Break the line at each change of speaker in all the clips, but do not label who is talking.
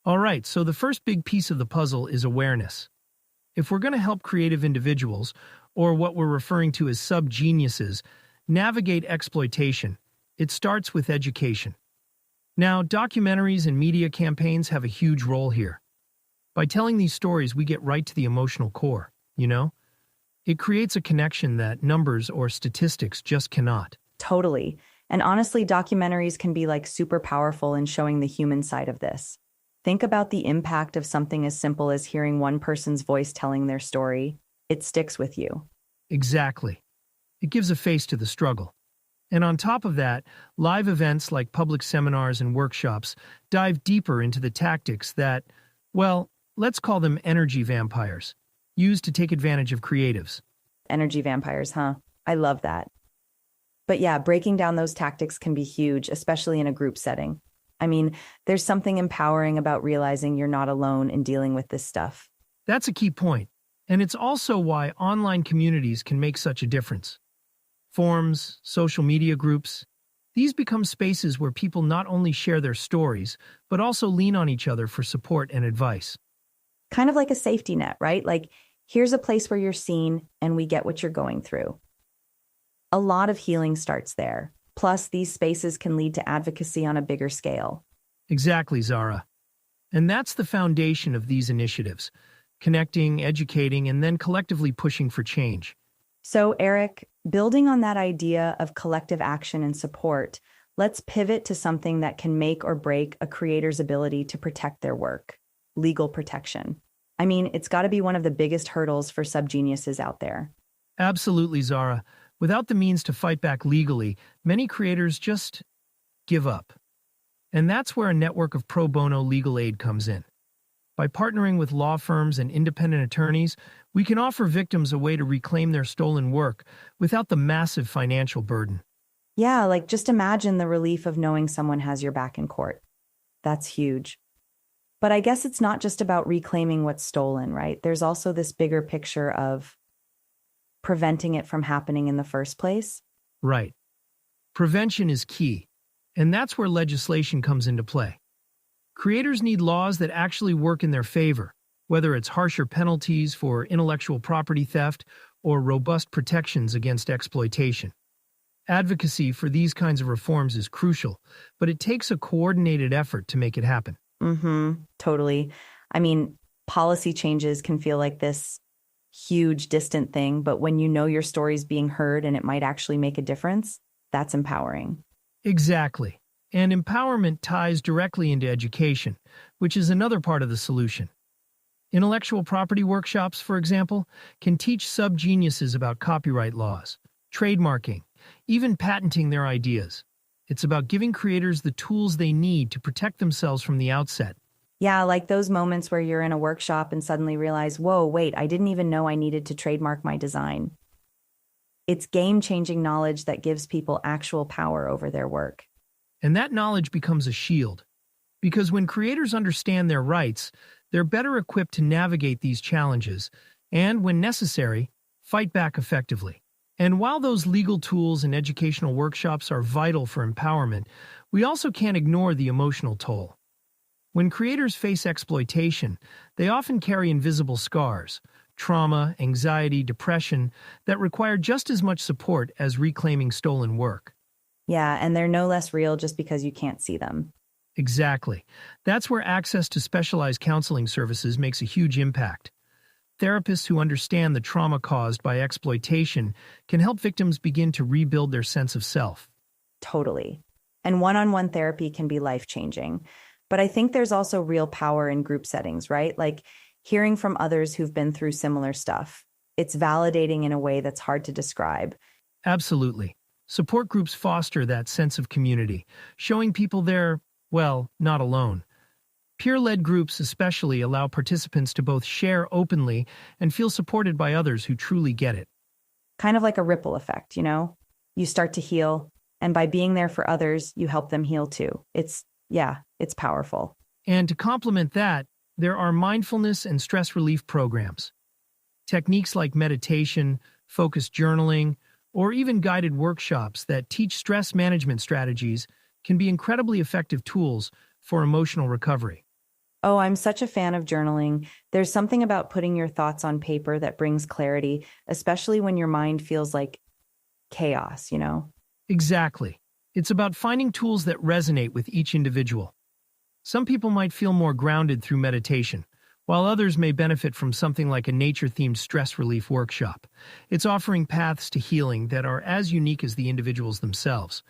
All right, so the first big piece of the puzzle is awareness. If we're going to help creative individuals, or what we're referring to as subgeniuses, navigate exploitation, it starts with education. Now, documentaries and media campaigns have a huge role here. By telling these stories, we get right to the emotional core, you know? It creates a connection that numbers or statistics just cannot.
Totally. And honestly, documentaries can be like super powerful in showing the human side of this. Think about the impact of something as simple as hearing one person's voice telling their story. It sticks with you.
Exactly. It gives a face to the struggle. And on top of that, live events like public seminars and workshops dive deeper into the tactics that, well, let's call them energy vampires, used to take advantage of creatives.
Energy vampires, huh? I love that. But yeah, breaking down those tactics can be huge, especially in a group setting. I mean, there's something empowering about realizing you're not alone in dealing with this stuff.
That's a key point, and it's also why online communities can make such a difference. Forums, social media groups, these become spaces where people not only share their stories, but also lean on each other for support and advice.
Kind of like a safety net, right? Like, here's a place where you're seen and we get what you're going through. A lot of healing starts there. Plus, these spaces can lead to advocacy on a bigger scale.
Exactly, Zara. And that's the foundation of these initiatives, connecting, educating, and then collectively pushing for change.
So, Eric, building on that idea of collective action and support, let's pivot to something that can make or break a creator's ability to protect their work: legal protection. I mean, it's got to be one of the biggest hurdles for subgeniuses out there.
Absolutely, Zara. Without the means to fight back legally, many creators just give up. And that's where a network of pro bono legal aid comes in. By partnering with law firms and independent attorneys, we can offer victims a way to reclaim their stolen work without the massive financial burden.
Yeah, like just imagine the relief of knowing someone has your back in court. That's huge. But I guess it's not just about reclaiming what's stolen, right? There's also this bigger picture of preventing it from happening in the first place.
Right. Prevention is key, and that's where legislation comes into play. Creators need laws that actually work in their favor, whether it's harsher penalties for intellectual property theft or robust protections against exploitation. Advocacy for these kinds of reforms is crucial, but it takes a coordinated effort to make it happen.
Totally. I mean, policy changes can feel like this huge, distant thing, but when you know your story's being heard and it might actually make a difference, that's empowering.
Exactly. And empowerment ties directly into education, which is another part of the solution. Intellectual property workshops, for example, can teach subgeniuses about copyright laws, trademarking, even patenting their ideas. It's about giving creators the tools they need to protect themselves from the outset.
Yeah, like those moments where you're in a workshop and suddenly realize, whoa, wait, I didn't even know I needed to trademark my design. It's game-changing knowledge that gives people actual power over their work.
And that knowledge becomes a shield. Because when creators understand their rights, they're better equipped to navigate these challenges and, when necessary, fight back effectively. And while those legal tools and educational workshops are vital for empowerment, we also can't ignore the emotional toll. When creators face exploitation, they often carry invisible scars, trauma, anxiety, depression, that require just as much support as reclaiming stolen work.
Yeah, and they're no less real just because you can't see them.
Exactly. That's where access to specialized counseling services makes a huge impact. Therapists who understand the trauma caused by exploitation can help victims begin to rebuild their sense of self.
Totally. And one-on-one therapy can be life-changing. But I think there's also real power in group settings, right? Like hearing from others who've been through similar stuff. It's validating in a way that's hard to describe.
Absolutely. Support groups foster that sense of community, showing people they're, well, not alone. Peer-led groups especially allow participants to both share openly and feel supported by others who truly get it.
Kind of like a ripple effect, you know? You start to heal, and by being there for others, you help them heal too. It's powerful.
And to complement that, there are mindfulness and stress relief programs. Techniques like meditation, focused journaling, or even guided workshops that teach stress management strategies can be incredibly effective tools for emotional recovery.
Oh, I'm such a fan of journaling. There's something about putting your thoughts on paper that brings clarity, especially when your mind feels like chaos?
Exactly. It's about finding tools that resonate with each individual. Some people might feel more grounded through meditation, while others may benefit from something like a nature-themed stress relief workshop. It's offering paths to healing that are as unique as the individuals themselves.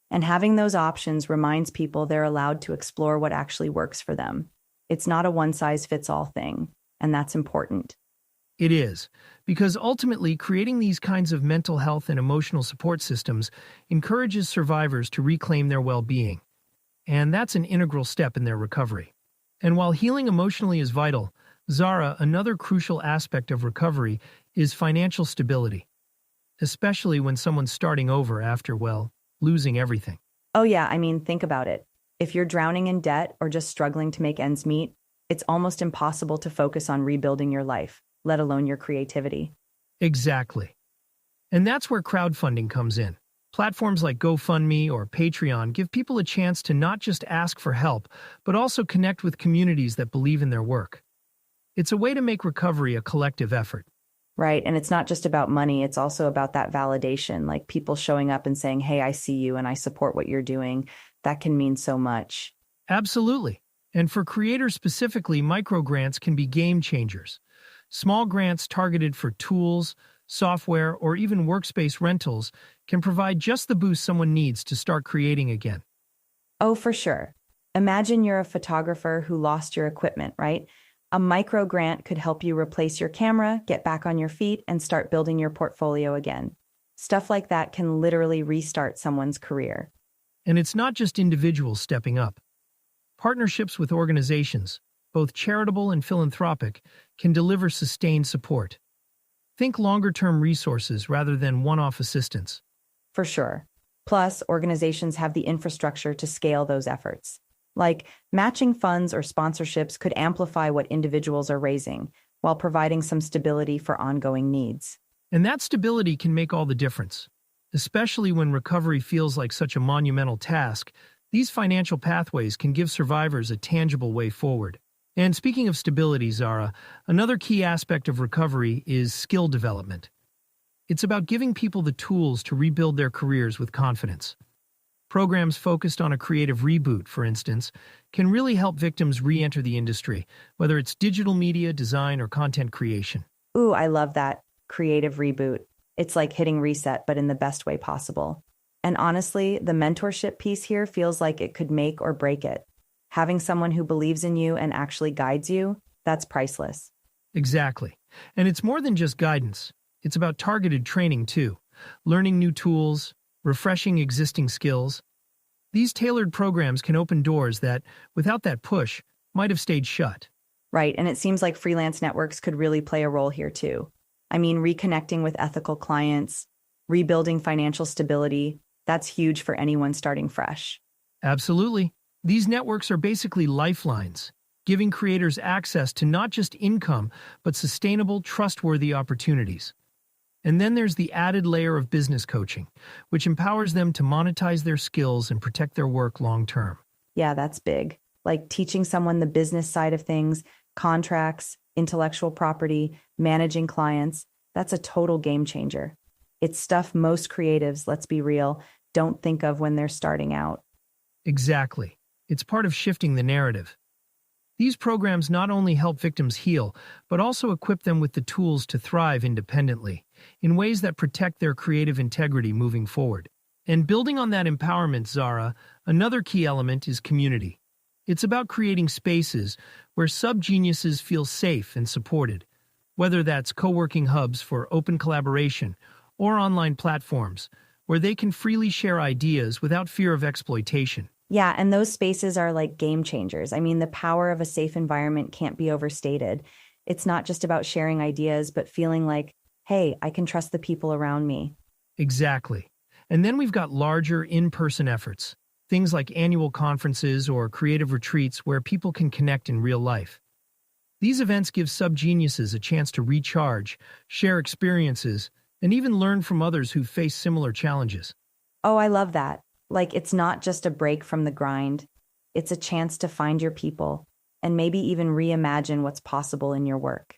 And having those options reminds people they're allowed to explore what actually works for them. It's not a one size fits all thing, and that's important.
It is, because ultimately creating these kinds of mental health and emotional support systems encourages survivors to reclaim their well-being, and that's an integral step in their recovery. And while healing emotionally is vital, Zara, another crucial aspect of recovery is financial stability, especially when someone's starting over after, well, losing everything.
Oh, yeah, I mean, think about it. If you're drowning in debt or just struggling to make ends meet, it's almost impossible to focus on rebuilding your life, let alone your creativity.
Exactly. And that's where crowdfunding comes in. Platforms like GoFundMe or Patreon give people a chance to not just ask for help, but also connect with communities that believe in their work. It's a way to make recovery a collective effort.
Right. And it's not just about money, it's also about that validation, like people showing up and saying, "Hey, I see you and I support what you're doing." That can mean so much.
Absolutely. And for creators specifically, microgrants can be game changers. Small grants targeted for tools, software, or even workspace rentals can provide just the boost someone needs to start creating again.
Oh, for sure. Imagine you're a photographer who lost your equipment, right? A micro grant could help you replace your camera, get back on your feet, and start building your portfolio again. Stuff like that can literally restart someone's career.
And it's not just individuals stepping up. Partnerships with organizations, both charitable and philanthropic, can deliver sustained support. Think longer-term resources rather than one-off assistance.
For sure. Plus, organizations have the infrastructure to scale those efforts. Like matching funds or sponsorships could amplify what individuals are raising while providing some stability for ongoing needs.
And that stability can make all the difference. Especially when recovery feels like such a monumental task, these financial pathways can give survivors a tangible way forward. And speaking of stability, Zara, another key aspect of recovery is skill development. It's about giving people the tools to rebuild their careers with confidence. Programs focused on a creative reboot, for instance, can really help victims re-enter the industry, whether it's digital media, design, or content creation.
Ooh, I love that. Creative reboot. It's like hitting reset, but in the best way possible. And honestly, the mentorship piece here feels like it could make or break it. Having someone who believes in you and actually guides you, that's priceless.
Exactly. And it's more than just guidance. It's about targeted training, too. Learning new tools, refreshing existing skills. These tailored programs can open doors that, without that push, might have stayed shut.
Right, and it seems like freelance networks could really play a role here too. I mean, reconnecting with ethical clients, rebuilding financial stability, that's huge for anyone starting fresh.
Absolutely. These networks are basically lifelines, giving creators access to not just income, but sustainable, trustworthy opportunities. And then there's the added layer of business coaching, which empowers them to monetize their skills and protect their work long term.
Yeah, that's big. Like teaching someone the business side of things, contracts, intellectual property, managing clients, that's a total game changer. It's stuff most creatives, let's be real, don't think of when they're starting out.
Exactly. It's part of shifting the narrative. These programs not only help victims heal, but also equip them with the tools to thrive independently, in ways that protect their creative integrity moving forward. And building on that empowerment, Zara, another key element is community. It's about creating spaces where subgeniuses feel safe and supported, whether that's co-working hubs for open collaboration or online platforms where they can freely share ideas without fear of exploitation.
Yeah, and those spaces are like game changers. I mean, the power of a safe environment can't be overstated. It's not just about sharing ideas, but feeling like, hey, I can trust the people around me.
Exactly. And then we've got larger in-person efforts, things like annual conferences or creative retreats where people can connect in real life. These events give subgeniuses a chance to recharge, share experiences, and even learn from others who face similar challenges.
Oh, I love that. Like, it's not just a break from the grind, it's a chance to find your people and maybe even reimagine what's possible in your work.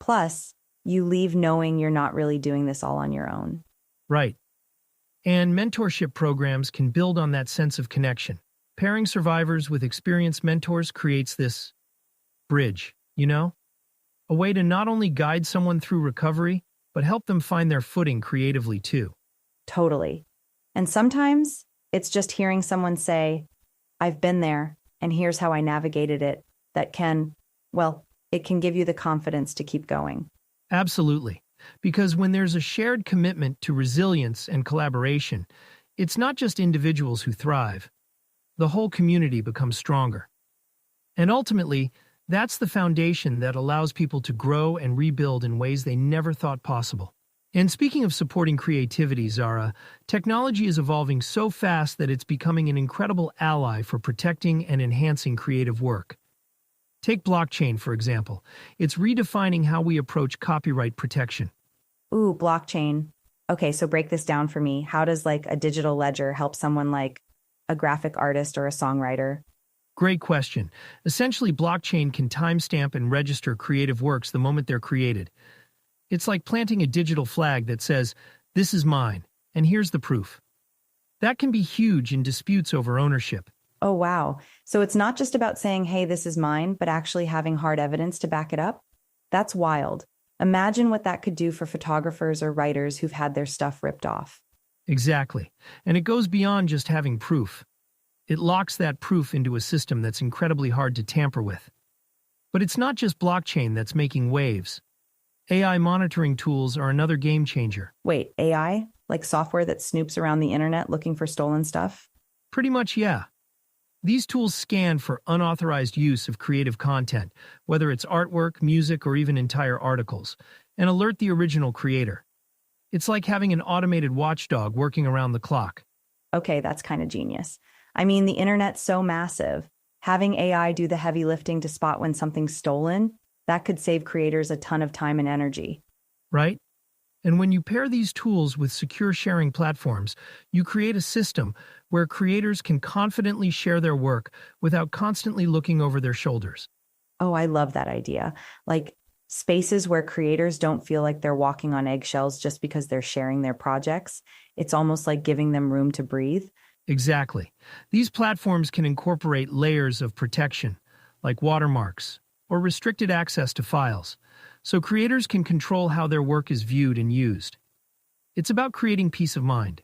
Plus, you leave knowing you're not really doing this all on your own.
Right. And mentorship programs can build on that sense of connection. Pairing survivors with experienced mentors creates this bridge, a way to not only guide someone through recovery, but help them find their footing creatively too.
Totally. And sometimes it's just hearing someone say, I've been there, and here's how I navigated it, that it can give you the confidence to keep going.
Absolutely. Because when there's a shared commitment to resilience and collaboration, it's not just individuals who thrive. The whole community becomes stronger. And ultimately, that's the foundation that allows people to grow and rebuild in ways they never thought possible. And speaking of supporting creativity, Zara, technology is evolving so fast that it's becoming an incredible ally for protecting and enhancing creative work. Take blockchain, for example. It's redefining how we approach copyright protection.
Ooh, blockchain. Okay, so break this down for me. How does a digital ledger help someone like a graphic artist or a songwriter?
Great question. Essentially, blockchain can timestamp and register creative works the moment they're created. It's like planting a digital flag that says, "This is mine, and here's the proof." That can be huge in disputes over ownership.
Oh, wow. So it's not just about saying, hey, this is mine, but actually having hard evidence to back it up? That's wild. Imagine what that could do for photographers or writers who've had their stuff ripped off.
Exactly. And it goes beyond just having proof. It locks that proof into a system that's incredibly hard to tamper with. But it's not just blockchain that's making waves. AI monitoring tools are another game changer.
Wait, AI? Like software that snoops around the internet looking for stolen stuff?
Pretty much, yeah. These tools scan for unauthorized use of creative content, whether it's artwork, music, or even entire articles, and alert the original creator. It's like having an automated watchdog working around the clock.
Okay, that's kind of genius. I mean, the internet's so massive. Having AI do the heavy lifting to spot when something's stolen, that could save creators a ton of time and energy.
Right? And when you pair these tools with secure sharing platforms, you create a system where creators can confidently share their work without constantly looking over their shoulders.
Oh, I love that idea. Like spaces where creators don't feel like they're walking on eggshells just because they're sharing their projects. It's almost like giving them room to breathe.
Exactly. These platforms can incorporate layers of protection, like watermarks or restricted access to files, so creators can control how their work is viewed and used. It's about creating peace of mind.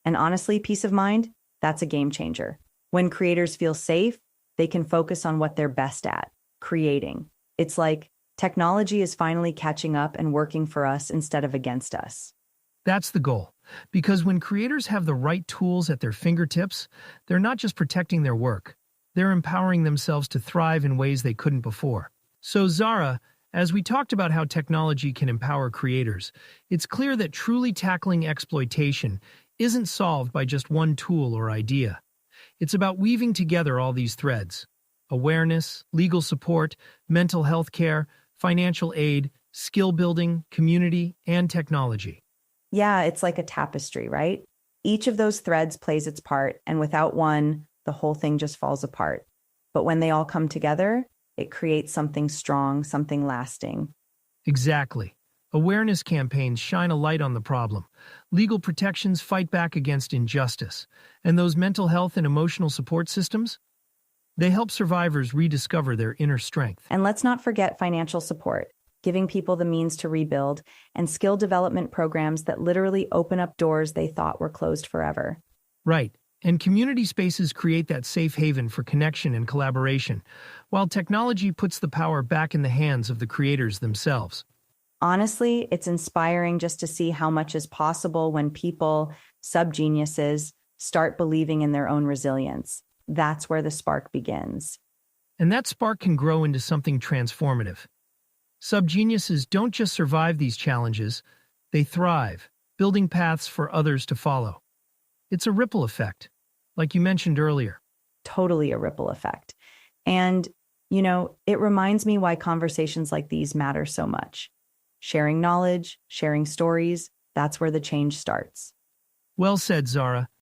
And honestly, peace of mind, that's a game changer. When creators feel safe, they can focus on what they're best at, creating. It's like technology is finally catching up and working for us instead of against us.
That's the goal, because when creators have the right tools at their fingertips, they're not just protecting their work, they're empowering themselves to thrive in ways they couldn't before. So Zara, as we talked about how technology can empower creators, it's clear that truly tackling exploitation isn't solved by just one tool or idea. It's about weaving together all these threads: awareness, legal support, mental health care, financial aid, skill building, community, and technology.
Yeah, it's like a tapestry, right? Each of those threads plays its part, and without one, the whole thing just falls apart. But when they all come together, it creates something strong, something lasting.
Exactly. Awareness campaigns shine a light on the problem. Legal protections fight back against injustice. And those mental health and emotional support systems? They help survivors rediscover their inner strength.
And let's not forget financial support, giving people the means to rebuild, and skill development programs that literally open up doors they thought were closed forever.
Right. And community spaces create that safe haven for connection and collaboration, while technology puts the power back in the hands of the creators themselves.
Honestly, it's inspiring just to see how much is possible when people, subgeniuses, start believing in their own resilience. That's where the spark begins.
And that spark can grow into something transformative. Subgeniuses don't just survive these challenges, they thrive, building paths for others to follow. It's a ripple effect, like you mentioned earlier.
Totally a ripple effect. And, it reminds me why conversations like these matter so much. Sharing knowledge, sharing stories, that's where the change starts.
Well said, Zara.